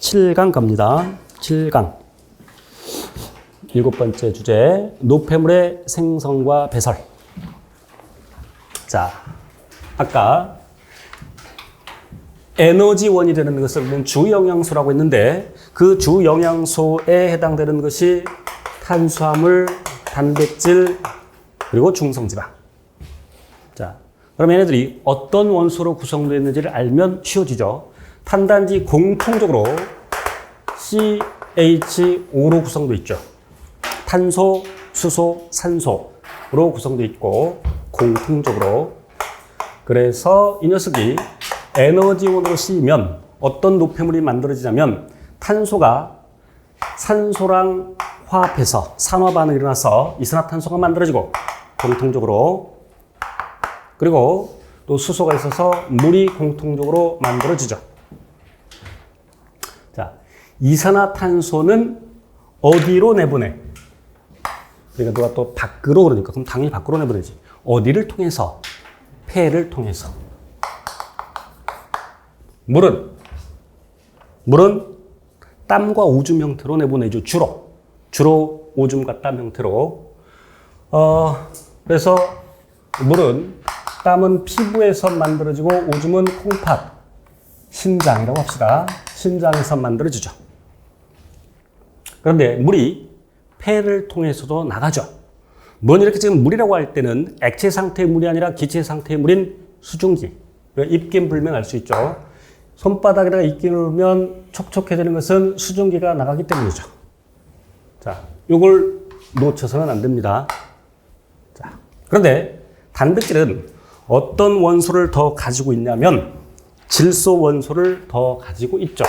7강 갑니다. 7강. 7번째 주제, 노폐물의 생성과 배설. 자, 아까 에너지원이 되는 것을 우리는 주영양소라고 했는데 그 주영양소에 해당되는 것이 탄수화물, 단백질, 그리고 중성지방. 자, 그럼 얘네들이 어떤 원소로 구성되어 있는지를 알면 쉬워지죠. 탄단지 공통적으로 CH5로 구성되어 있죠. 탄소, 수소, 산소로 구성되어 있고 공통적으로. 그래서 이 녀석이 에너지원으로 쓰이면 어떤 노폐물이 만들어지냐면 탄소가 산소랑 화합해서 산화 반응이 일어나서 이산화탄소가 만들어지고 공통적으로, 그리고 또 수소가 있어서 물이 공통적으로 만들어지죠. 자, 이산화탄소는 어디로 내보내? 그러니까 누가 또 밖으로 그러니까 그럼 당연히 밖으로 내보내지. 어디를 통해서? 폐를 통해서. 물은 땀과 오줌 형태로 내보내죠. 주로 오줌과 땀 형태로. 그래서 물은, 땀은 피부에서 만들어지고 오줌은 콩팥, 신장이라고 합시다. 신장에서 만들어지죠. 그런데 물이 폐를 통해서도 나가죠. 물론 이렇게 지금 물이라고 할 때는 액체 상태의 물이 아니라 기체 상태의 물인 수증기. 입김불명할 수 있죠. 손바닥에다가 입김을 넣으면 촉촉해지는 것은 수증기가 나가기 때문이죠. 자, 요걸 놓쳐서는 안 됩니다. 자, 그런데 단백질은 어떤 원소를 더 가지고 있냐면 질소 원소를 더 가지고 있죠.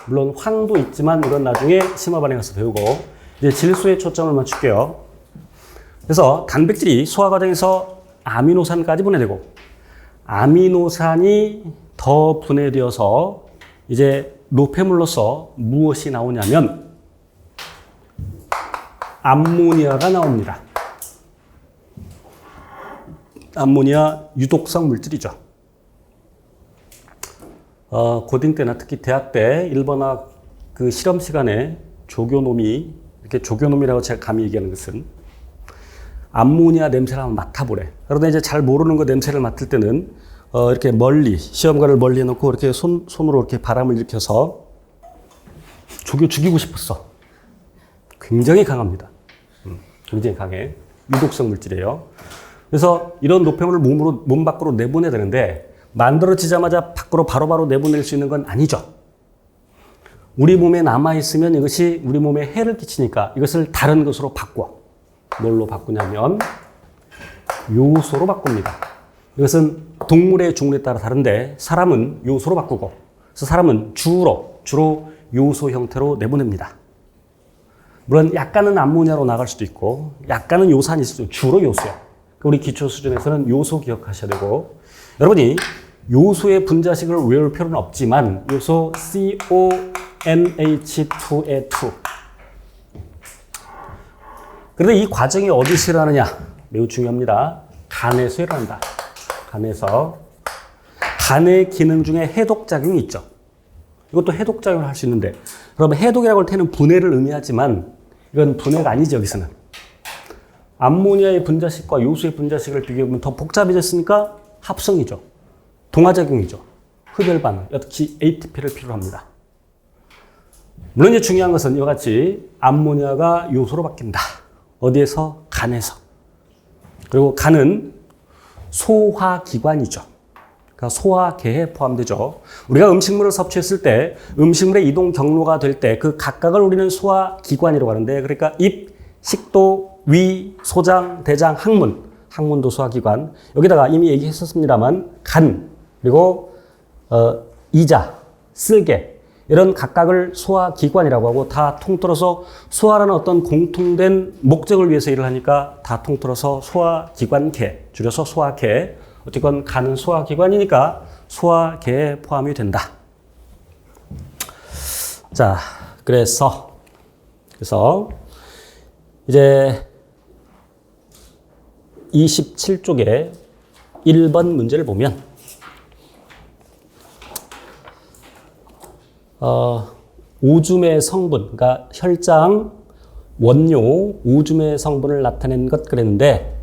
물론 황도 있지만 이건 나중에 심화반응에 가서 배우고, 이제 질소에 초점을 맞출게요. 그래서 단백질이 소화 과정에서 아미노산까지 분해되고, 아미노산이 더 분해되어서 이제 노폐물로서 무엇이 나오냐면 암모니아가 나옵니다. 암모니아 유독성 물질이죠. 고딩 때나 특히 대학 때 일본학 그 실험 시간에 조교놈이, 이렇게 조교놈이라고 제가 감히 얘기하는 것은 암모니아 냄새를 한번 맡아보래. 그런데 이제 잘 모르는 거 냄새를 맡을 때는 이렇게 멀리, 시험관을 멀리 해놓고 이렇게 손으로 이렇게 바람을 일으켜서 조교 죽이고 싶었어. 굉장히 강합니다. 굉장히 강해. 유독성 물질이에요. 그래서 이런 노폐물을 몸 밖으로 내보내야 되는데 만들어지자마자 밖으로 바로바로 내보낼 수 있는 건 아니죠. 우리 몸에 남아있으면 이것이 우리 몸에 해를 끼치니까 이것을 다른 것으로 바꿔. 뭘로 바꾸냐면 요소로 바꿉니다. 이것은 동물의 종류에 따라 다른데 사람은 요소로 바꾸고, 그래서 사람은 주로 요소 형태로 내보냅니다. 물론 약간은 암모니아로 나갈 수도 있고 약간은 요산이 있을 수도 있고 주로 요소야. 우리 기초 수준에서는 요소 기억하셔야 되고, 여러분이 요소의 분자식을 외울 필요는 없지만 요소 CONH2의 2. 그런데 이 과정이 어디서 일어나느냐? 매우 중요합니다. 간에서 일어난다. 간에서. 간의 기능 중에 해독작용이 있죠. 이것도 해독작용을 할 수 있는데, 그러면 해독이라고 할 때는 분해를 의미하지만 이건 분해가 아니죠, 여기서는. 암모니아의 분자식과 요소의 분자식을 비교해보면 더 복잡해졌으니까 합성이죠. 동화작용이죠. 흡열 반응, 특히 ATP를 필요로 합니다. 물론 이제 중요한 것은 이와 같이 암모니아가 요소로 바뀐다. 어디에서? 간에서. 그리고 간은 소화기관이죠. 그러니까 소화계에 포함되죠. 우리가 음식물을 섭취했을 때 음식물의 이동 경로가 될 때 그 각각을 우리는 소화기관이라고 하는데, 그러니까 입, 식도, 위, 소장, 대장, 항문. 항문도 소화기관. 여기다가 이미 얘기했었습니다만 간, 그리고 이자, 쓸개, 이런 각각을 소화기관이라고 하고 다 통틀어서 소화라는 어떤 공통된 목적을 위해서 일을 하니까 다 통틀어서 소화기관계, 줄여서 소화계. 어쨌건 간은 소화기관이니까 소화계에 포함이 된다. 자, 그래서 이제 27쪽에 1번 문제를 보면 오줌의 성분, 그러니까 혈장, 원료, 오줌의 성분을 나타낸 것 그랬는데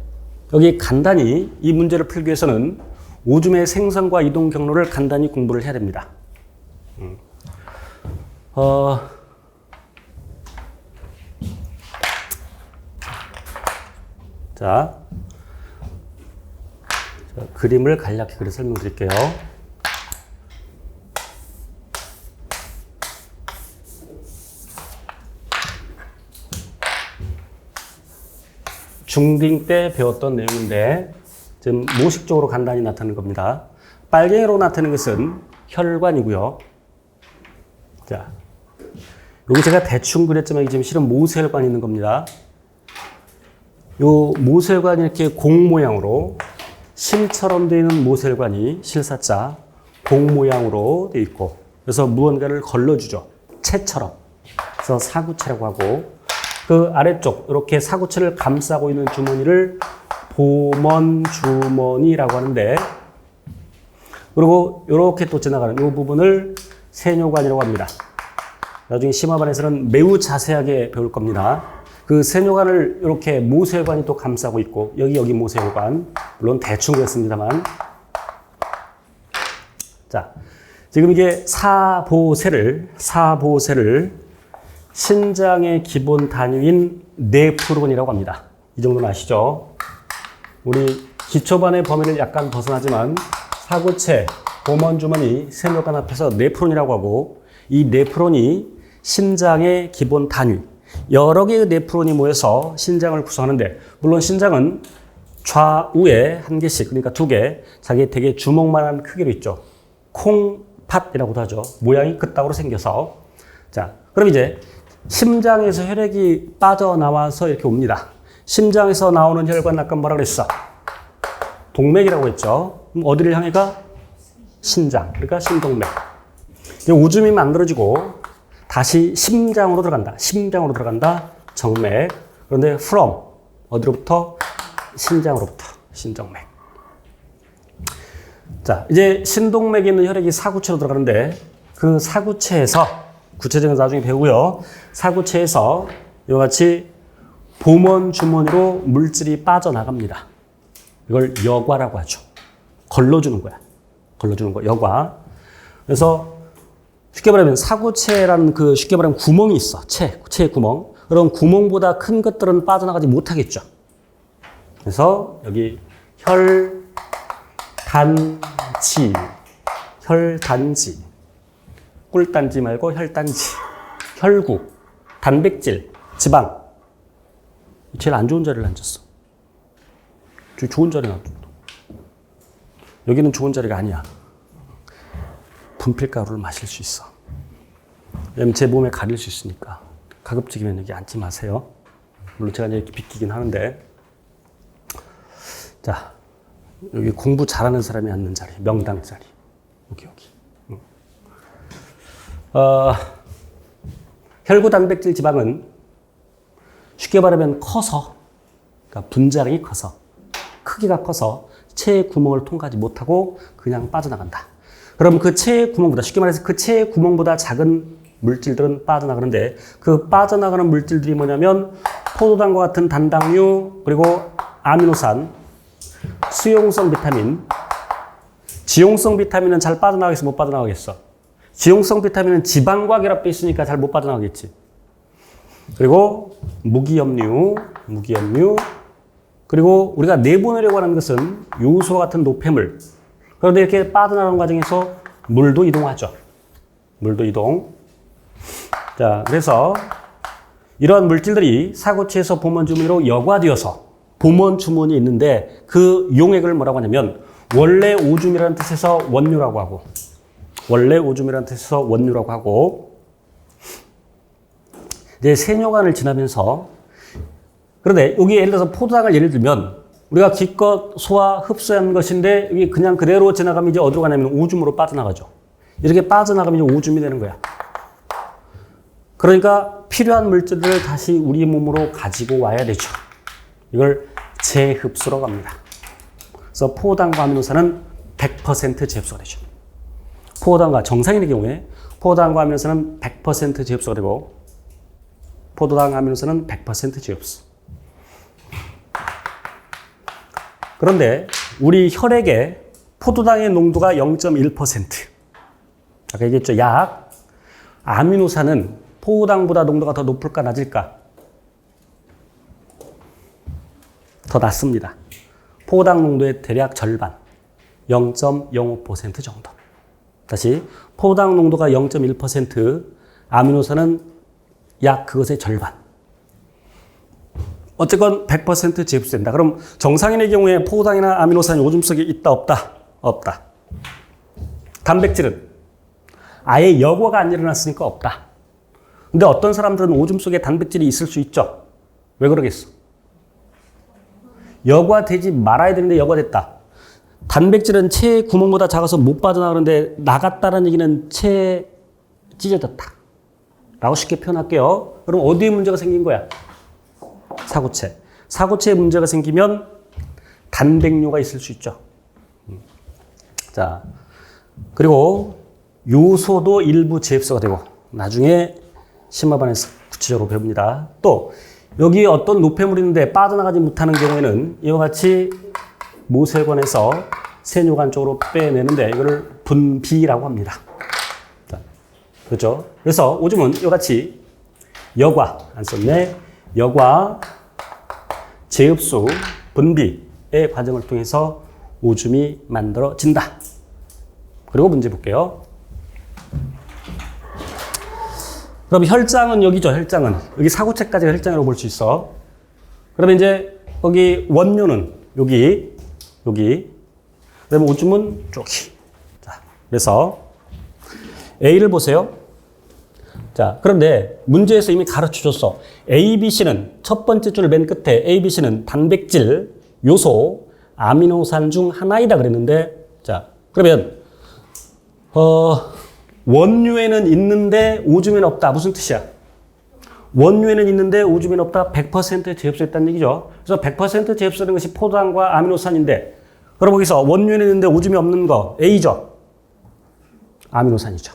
여기 간단히 이 문제를 풀기 위해서는 오줌의 생성과 이동 경로를 간단히 공부를 해야 됩니다. 자, 그림을 간략히 그려 설명드릴게요. 중딩 때 배웠던 내용인데 지금 모식적으로 간단히 나타내는 겁니다. 빨갱이로 나타내는 것은 혈관이고요. 자, 여기 제가 대충 그렸지만 지금 실은 모세혈관이 있는 겁니다. 요 모세혈관이 이렇게 공 모양으로 심처럼 되어 있는 모세혈관이 실사자 공 모양으로 되어 있고 그래서 무언가를 걸러주죠. 채처럼. 그래서 사구체라고 하고 그 아래쪽 이렇게 사구체를 감싸고 있는 주머니를 보먼주머니라고 하는데 그리고 이렇게 또 지나가는 이 부분을 세뇨관이라고 합니다. 나중에 심화반에서는 매우 자세하게 배울 겁니다. 그 세뇨관을 이렇게 모세혈관이 또 감싸고 있고 여기 모세혈관 물론 대충 그랬습니다만 자 지금 이게 사보세를 신장의 기본 단위인 네프론이라고 합니다. 이 정도는 아시죠? 우리 기초반의 범위를 약간 벗어나지만 사구체, 보먼주머니, 세뇨관 앞에서 네프론이라고 하고 이 네프론이 신장의 기본 단위 여러 개의 네프론이 모여서 신장을 구성하는데 물론 신장은 좌우에 한 개씩 그러니까 두 개 자기 되게 주먹만한 크기로 있죠. 콩팥이라고도 하죠. 모양이 그따구로 생겨서 자 그럼 이제 심장에서 혈액이 빠져나와서 이렇게 옵니다. 심장에서 나오는 혈관 아까 뭐라 그랬어? 동맥이라고 했죠. 그럼 어디를 향해 가? 신장. 그러니까 신동맥. 오줌이 만들어지고 다시 심장으로 들어간다. 정맥. 그런데 from 어디로부터? 신장으로부터. 신정맥. 자, 이제 신동맥에 있는 혈액이 사구체로 들어가는데 그 사구체에서 구체적인 건 나중에 배우고요. 사구체에서 이와 같이 보먼 주머니로 물질이 빠져나갑니다. 이걸 여과라고 하죠. 걸러주는 거야. 여과. 그래서 쉽게 말하면 사구체라는 그 쉽게 말하면 구멍이 있어. 체의 구멍. 그럼 구멍보다 큰 것들은 빠져나가지 못하겠죠. 그래서 여기 혈단지. 꿀단지 말고 혈단지. 혈구, 단백질, 지방. 제일 안 좋은 자리를 앉았어. 좋은 자리는 안 좋다. 여기는 좋은 자리가 아니야. 분필가루를 마실 수 있어. 왜냐면 제 몸에 가릴 수 있으니까. 가급적이면 여기 앉지 마세요. 물론 제가 이렇게 비키긴 하는데. 자, 여기 공부 잘하는 사람이 앉는 자리, 명당 자리. 여기. 혈구, 단백질, 지방은 쉽게 말하면 커서, 그러니까 분자량이 커서, 크기가 커서 체의 구멍을 통과하지 못하고 그냥 빠져나간다. 그럼 그 체의 구멍보다, 쉽게 말해서 그 체의 구멍보다 작은 물질들은 빠져나가는데 그 빠져나가는 물질들이 뭐냐면 포도당과 같은 단당류, 그리고 아미노산, 수용성 비타민, 지용성 비타민은 잘 빠져나가겠어, 못 빠져나가겠어? 지용성 비타민은 지방과 결합되어 있으니까 잘 못 빠져나가겠지. 그리고 무기염류, 그리고 우리가 내보내려고 하는 것은 요소와 같은 노폐물. 그런데 이렇게 빠져나가는 과정에서 물도 이동하죠. 물도 이동. 자, 그래서 이러한 물질들이 사구체에서 보먼주머니로 여과되어서 보먼주머니에 있는데 그 용액을 뭐라고 하냐면 원래 오줌이라는 뜻에서 원료라고 하고 이제 세뇨관을 지나면서 그런데 여기 예를 들어서 포도당을 예를 들면 우리가 기껏 소화 흡수한 것인데 여기 그냥 그대로 지나가면 이제 어디로 가냐면 오줌으로 빠져나가죠. 이렇게 빠져나가면 이제 오줌이 되는 거야. 그러니까 필요한 물질들을 다시 우리 몸으로 가지고 와야 되죠. 이걸 재흡수라고 합니다. 그래서 포도당과 아미노산은 100% 재흡수가 되죠. 포도당과 정상인의 경우에 포도당과 아미노산은 100% 지흡수가 되고 포도당 아미노산은 100% 지흡수. 그런데 우리 혈액에 포도당의 농도가 0.1%. 아까 얘기했죠. 약. 아미노산은 포도당보다 농도가 더 높을까 낮을까? 더 낮습니다. 포도당 농도의 대략 절반. 0.05% 정도. 다시 포도당 농도가 0.1%, 아미노산은 약 그것의 절반. 어쨌건 100% 지흡수된다. 그럼 정상인의 경우에 포도당이나 아미노산이 오줌 속에 있다 없다? 없다. 단백질은 아예 여과가 안 일어났으니까 없다. 근데 어떤 사람들은 오줌 속에 단백질이 있을 수 있죠. 왜 그러겠어? 여과되지 말아야 되는데 여과됐다. 단백질은 체의 구멍보다 작아서 못 빠져나가는데 나갔다는 얘기는 체에 찢어졌다. 라고 쉽게 표현할게요. 그럼 어디에 문제가 생긴 거야? 사고체. 사고체에 문제가 생기면 단백뇨가 있을 수 있죠. 자, 그리고 요소도 일부 지흡수가 되고 나중에 심화반에서 구체적으로 배웁니다. 또 여기 어떤 노폐물이 있는데 빠져나가지 못하는 경우에는 이와 같이 모세관에서 세뇨관 쪽으로 빼내는데 이거를 분비라고 합니다. 자, 그렇죠? 그래서 오줌은 이와 같이 여과, 안 썼네. 여과, 제흡수, 분비의 과정을 통해서 오줌이 만들어진다. 그리고 문제 볼게요. 그럼 혈장은 여기죠, 혈장은. 여기 사고체까지가 혈장이라고 볼 수 있어. 그러면 이제 여기 원료는 여기. 그다음에 오줌은 저기. 자, 그래서 A를 보세요. 자, 그런데 문제에서 이미 가르쳐 줬어. A, B, C는 첫 번째 줄 맨 끝에 A, B, C는 단백질, 요소, 아미노산 중 하나이다 그랬는데, 자, 그러면 원료에는 있는데 오줌에는 없다. 무슨 뜻이야? 원료에는 있는데 오줌에는 없다. 100% 재흡수했다는 얘기죠. 그래서 100% 재흡수되는 것이 포도당과 아미노산인데, 그럼 거기서 원료에는 있는데 오줌이 없는 거 A죠. 아미노산이죠.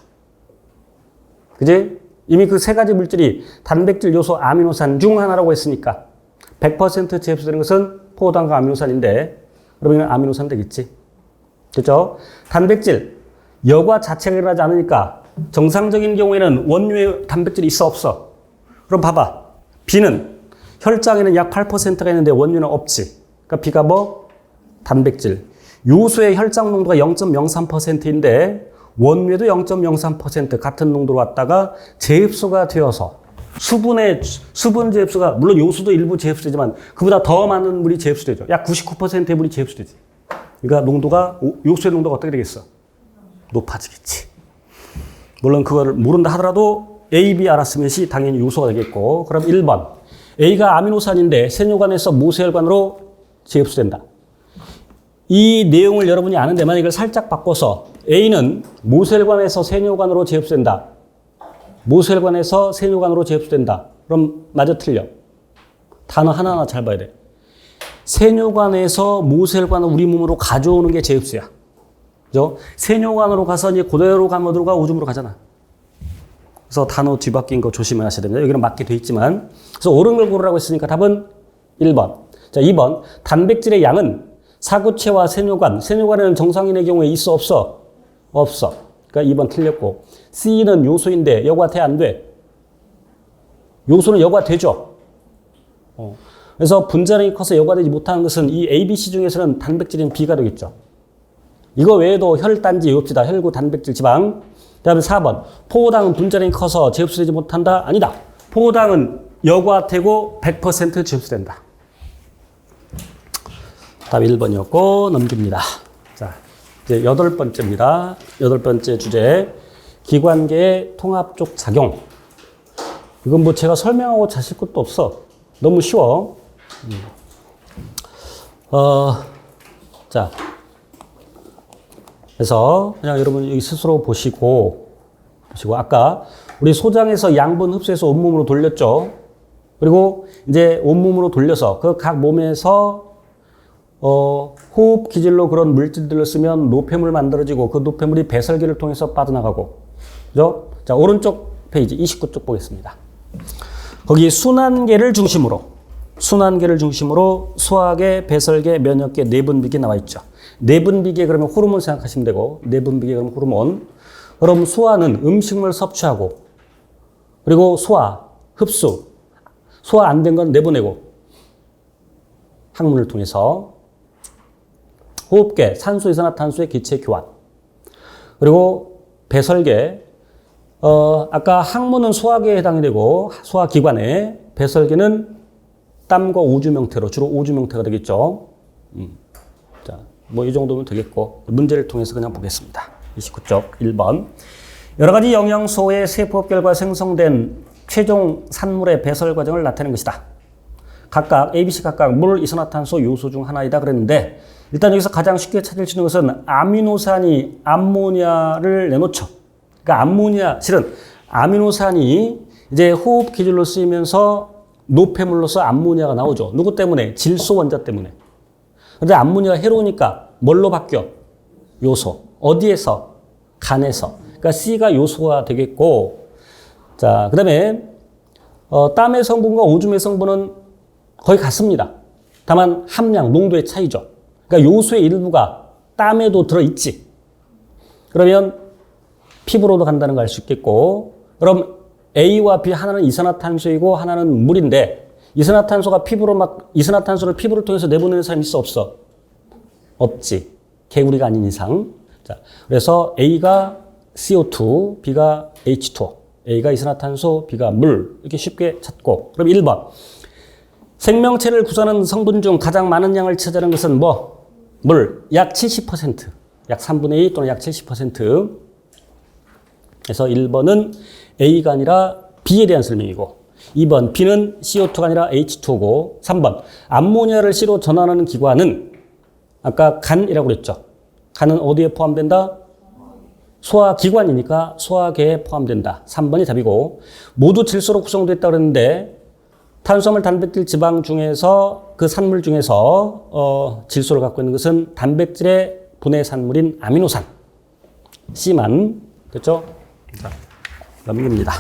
그지? 이미 그 세 가지 물질이 단백질, 요소, 아미노산 중 하나라고 했으니까 100% 재흡수되는 것은 포도당과 아미노산인데, 그러면 아미노산 되겠지. 그렇죠? 단백질, 여과 자체가 일어나지 않으니까 정상적인 경우에는 원료에 단백질이 있어 없어? 그럼 봐봐. B는 혈장에는 약 8%가 있는데 원료는 없지. 그러니까 B가 뭐? 단백질. 요소의 혈장 농도가 0.03%인데 원료도 0.03% 같은 농도로 왔다가 재흡수가 되어서 수분 재흡수가 물론 요소도 일부 재흡수되지만 그보다 더 많은 물이 재흡수되죠. 약 99%의 물이 재흡수되지. 그러니까 농도가 요소의 농도가 어떻게 되겠어? 높아지겠지. 물론 그걸 모른다 하더라도 A, B 알았으면 C 당연히 요소가 되겠고. 그럼 1번. A가 아미노산인데 세뇨관에서 모세혈관으로 재흡수된다. 이 내용을 여러분이 아는데 만약 이걸 살짝 바꿔서 A는 모세혈관에서 세뇨관으로 재흡수된다. 모세혈관에서 세뇨관으로 재흡수된다. 그럼 맞아 틀려? 단어 하나하나 잘 봐야 돼. 세뇨관에서 모세혈관을 우리 몸으로 가져오는 게 재흡수야. 그죠? 세뇨관으로 가서 이제 그대로 어디로 오줌으로 가잖아. 그래서 단어 뒤바뀐 거 조심하셔야 됩니다. 여기는 맞게 돼 있지만. 그래서 옳은 걸 고르라고 했으니까 답은 1번. 자, 2번. 단백질의 양은 사구체와 세뇨관. 세뇨관에는 정상인의 경우에 있어 없어? 없어. 그러니까 2번 틀렸고. C는 요소인데 여과 돼 안 돼? 요소는 여과 되죠. 그래서 분자량이 커서 여과되지 못하는 것은 이 A, B, C 중에서는 단백질인 B가 되겠죠. 이거 외에도 혈단지 외웁시다. 혈구, 단백질, 지방. 그 다음에 4번. 포도당은 분자량이 커서 재흡수되지 못한다? 아니다. 포도당은 여과되고 100% 재흡수된다. 답 1번이었고 넘깁니다. 자, 이제 8번째입니다. 8번째 주제. 기관계의 통합적 작용. 이건 뭐 제가 설명하고 자실 것도 없어. 너무 쉬워. 자. 그래서 그냥 여러분 여기 스스로 보시고 아까 우리 소장에서 양분 흡수해서 온몸으로 돌렸죠. 그리고 이제 온몸으로 돌려서 그 각 몸에서 호흡 기질로 그런 물질들을 쓰면 노폐물 만들어지고 그 노폐물이 배설기를 통해서 빠져나가고 그죠? 자, 오른쪽 페이지 29쪽 보겠습니다. 거기 순환계를 중심으로 소화계, 배설계, 면역계, 내분비계 나와 있죠. 내분비계 그러면 호르몬 생각하시면 되고, 내분비계 그러면 호르몬. 그럼 소화는 음식물 섭취하고, 그리고 소화, 흡수, 소화 안 된 건 내보내고, 항문을 통해서. 호흡계, 산소, 이산화탄소의 기체 교환. 그리고 배설계, 아까 항문은 소화계에 해당이 되고, 소화기관에, 배설계는 땀과 오줌 형태로, 주로 오줌 형태가 되겠죠. 자, 뭐 이 정도면 되겠고, 문제를 통해서 그냥 보겠습니다. 29쪽 1번. 여러 가지 영양소의 세포 결과 생성된 최종 산물의 배설 과정을 나타내는 것이다. 각각 ABC 각각 물, 이산화탄소 요소 중 하나이다 그랬는데, 일단 여기서 가장 쉽게 찾을 수 있는 것은 아미노산이 암모니아를 내놓죠. 그러니까 암모니아, 실은 아미노산이 이제 호흡 기질로 쓰이면서 노폐물로서 암모니아가 나오죠. 누구 때문에? 질소 원자 때문에. 근데 암모니아가 해로우니까 뭘로 바뀌어? 요소. 어디에서? 간에서. 그러니까 C가 요소가 되겠고, 자, 그 다음에 땀의 성분과 오줌의 성분은 거의 같습니다. 다만 함량, 농도의 차이죠. 그러니까 요소의 일부가 땀에도 들어있지. 그러면 피부로도 간다는 걸 알 수 있겠고, 그럼 A와 B 하나는 이산화탄소이고 하나는 물인데, 이산화탄소를 피부를 통해서 내보내는 사람이 있어 없어? 없지. 개구리가 아닌 이상. 자, 그래서 A가 CO2, B가 H2O. A가 이산화탄소, B가 물. 이렇게 쉽게 찾고. 그럼 1번. 생명체를 구성하는 성분 중 가장 많은 양을 차지하는 것은 뭐? 물. 약 70%. 약 3분의 2 또는 약 70%. 그래서 1번은 A가 아니라 B에 대한 설명이고, 2번 B는 CO2가 아니라 H2O고, 3번 암모니아를 C로 전환하는 기관은 아까 간이라고 그랬죠. 간은 어디에 포함된다? 소화기관이니까 소화계에 포함된다. 3번이 답이고, 모두 질소로 구성되어 있다고 그랬는데 탄수화물, 단백질, 지방 중에서 그 산물 중에서 질소를 갖고 있는 것은 단백질의 분해 산물인 아미노산 C만. 됐죠? 자, 넘깁니다.